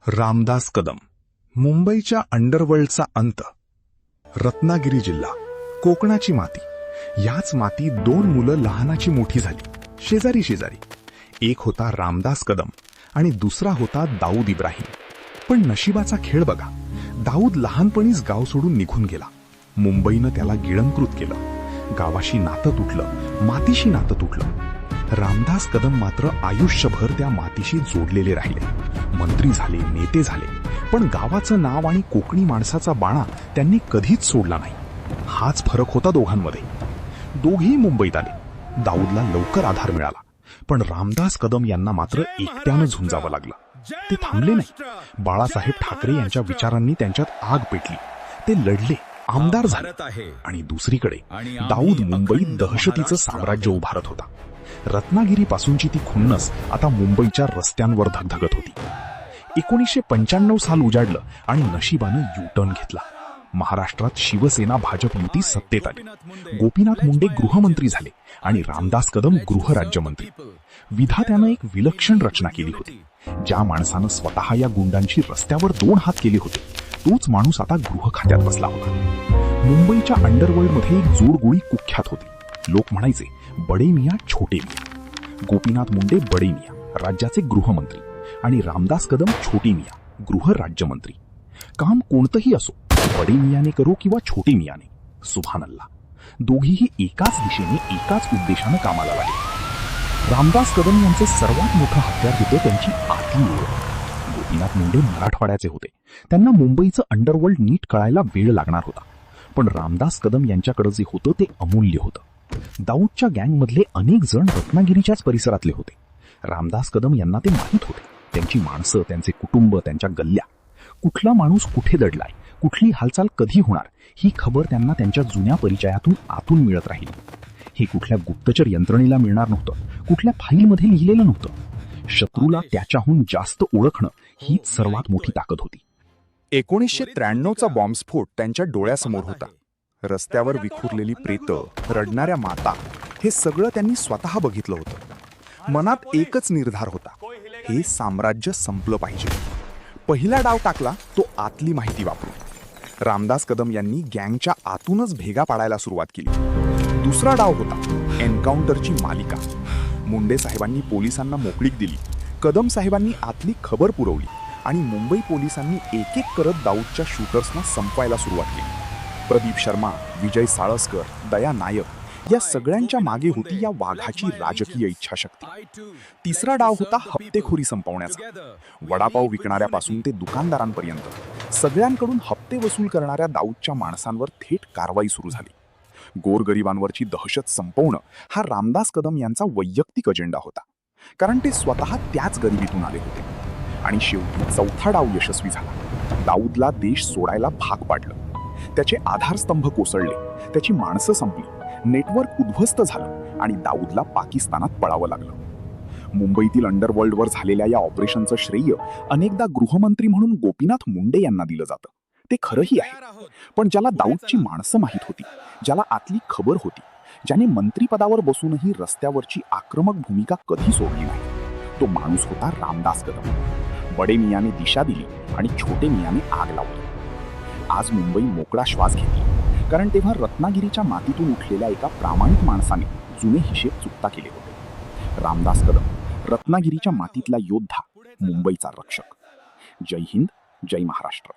रामदास कदम, मुंबईच्या अंडरवर्ल्डचा अंत. रत्नागिरी जिल्हा, कोकणाची माती. याच माती दोन मुलं लहानाची मोठी झाली, शेजारी शेजारी. एक होता रामदास कदम आणि दुसरा होता दाऊद इब्राहिम. पण नशिबाचा खेळ बघा, दाऊद लहानपणीच गाव सोडून निघून गेला. मुंबईनं त्याला गिळंकृत केलं. गावाशी नातं तुटलं, मातीशी नातं तुटलं. रामदास कदम मात्र आयुष्यभर त्या मातीशी जोडलेले राहिले. मंत्री झाले, नेते झाले, पण गावाचं नाव आणि कोकणी माणसाचा बाणा त्यांनी कधीच सोडला नाही. हाच फरक होता दोघांमध्ये. दोघेही मुंबईत आले. दाऊदला लवकर आधार मिळाला, पण रामदास कदम यांना मात्र एकट्यानं झुंजावं लागलं. ते थांबले नाही. बाळासाहेब ठाकरे यांच्या विचारांनी त्यांच्यात आग पेटली. ते लढले, आमदार झाले. आणि दुसरीकडे दाऊद मुंबईत दहशतीचं साम्राज्य उभारत होता. रत्नागिरीपासूनची ती खुन्नस आता मुंबईच्या रस्त्यांवर धगधगत होती. 1995 साल उजाडलं आणि नशिबानं युटर्न घेतला. महाराष्ट्रात शिवसेना भाजप युती सत्तेत आली. गोपीनाथ मुंडे गृहमंत्री झाले आणि रामदास कदम गृहराज्यमंत्री. विधात्यानं एक विलक्षण रचना केली होती. ज्या माणसानं स्वतः या गुंडांची रस्त्यावर 2 हात केले होते, तोच माणूस आता गृह खात्यात बसला होता. मुंबईच्या अंडरवर्ल्डमध्ये एक जोडगोळी कुख्यात होती. लोक म्हणायचे, बडे मियाँ छोटे मियाँ. गोपीनाथ मुंडे बडे मियाँ, राज्याचे गृहमंत्री, आणि रामदास कदम छोटे मियाँ, गृहराज्यमंत्री. काम कोणतंही असो, बडे मियाँने करो किंवा छोटे मियाँने, सुभानअल्लाह, दोघीही एकाच दिशेने एकाच उद्देशानं कामाला लागले. रामदास कदम यांचे सर्वात मोठं हत्यार होतं त्यांची आतली ओळख. गोपीनाथ मुंडे मराठवाड्याचे होते. त्यांना मुंबईचं अंडरवर्ल्ड नीट कळायला वेळ लागणार होता. पण रामदास कदम यांच्याकडे जे होतं ते अमूल्य होतं. दाऊदच्या गँगमधले अनेक जण रत्नागिरीच्याच परिसरातले होते. रामदास कदम यांना ते माहीत होते. त्यांची माणसं, त्यांचे कुटुंब, त्यांच्या गल्ल्या. कुठला माणूस कुठे दडलाय, कुठली हालचाल कधी होणार, ही खबर त्यांना त्यांच्या जुन्या परिचयातून आतून मिळत राहिली. हे कुठल्या गुप्तचर यंत्रणेला मिळणार नव्हतं, कुठल्या फाईलमध्ये लिहिलेलं नव्हतं. शत्रूला त्याच्याहून जास्त ओळखणं हीच सर्वात मोठी ताकद होती. 1993चा बॉम्बस्फोट त्यांच्या डोळ्यासमोर होता. रस्त्यावर विखुरलेली प्रेतं, रडणाऱ्या माता, हे सगळं त्यांनी स्वतः बघितलं होतं. मनात एकच निर्धार होता, हे साम्राज्य संपलं पाहिजे. पहिला डाव टाकला तो आतली माहिती वापरून. रामदास कदम यांनी गँगच्या आतूनच भेगा पाडायला सुरुवात केली. दुसरा डाव होता एन्काउंटरची मालिका. मुंडे साहेबांनी पोलिसांना मोकळीक दिली. कदम साहेबांनी आतली खबर पुरवली आणि मुंबई पोलिसांनी एक एक करत दाऊदच्या शूटर्सना संपवायला सुरुवात केली. प्रदीप शर्मा, विजय साळसकर, दया नायक, या सगळ्यांच्या मागे होती या वाघाची राजकीय इच्छाशक्ती. तिसरा डाव होता हप्तेखोरी संपवण्याचा. वडापाव विकणाऱ्यापासून ते दुकानदारांपर्यंत सगळ्यांकडून हप्ते वसूल करणाऱ्या दाऊदच्या माणसांवर थेट कारवाई सुरू झाली. गोरगरिबांवरची दहशत संपवणं हा रामदास कदम यांचा वैयक्तिक अजेंडा होता, कारण ते स्वतः त्याच गरिबीतून आले होते. आणि शेवटी चौथा डाव यशस्वी झाला. दाऊदला देश सोडायला भाग पाडलं. त्याचे आधारस्तंभ कोसळले, त्याची माणसं संपली, नेटवर्क उद्ध्वस्त झालं आणि दाऊदला पाकिस्तानात पळावं लागलं. मुंबईतील अंडरवर्ल्डवर झालेल्या या ऑपरेशनचं श्रेय अनेकदा गृहमंत्री म्हणून गोपीनाथ मुंडे यांना दिलं जातं. ते खरंही आहे. पण ज्याला दाऊदची माणसं माहीत होती, ज्याला आतली खबर होती, ज्याने मंत्रिपदावर बसूनही रस्त्यावरची आक्रमक भूमिका कधी सोडली नाही, तो माणूस होता रामदास कदम. बडे मियाँने दिशा दिली आणि छोटे मियाँने आग लावली. आज मुंबई मोकळा श्वास घेतली, कारण तेव्हा रत्नागिरीच्या मातीतून उठलेल्या एका प्रामाणिक माणसाने जुने हिशेब चुकता केले होते. रामदास कदम, रत्नागिरीच्या मातीतला योद्धा, मुंबईचा रक्षक. जय हिंद, जय महाराष्ट्र.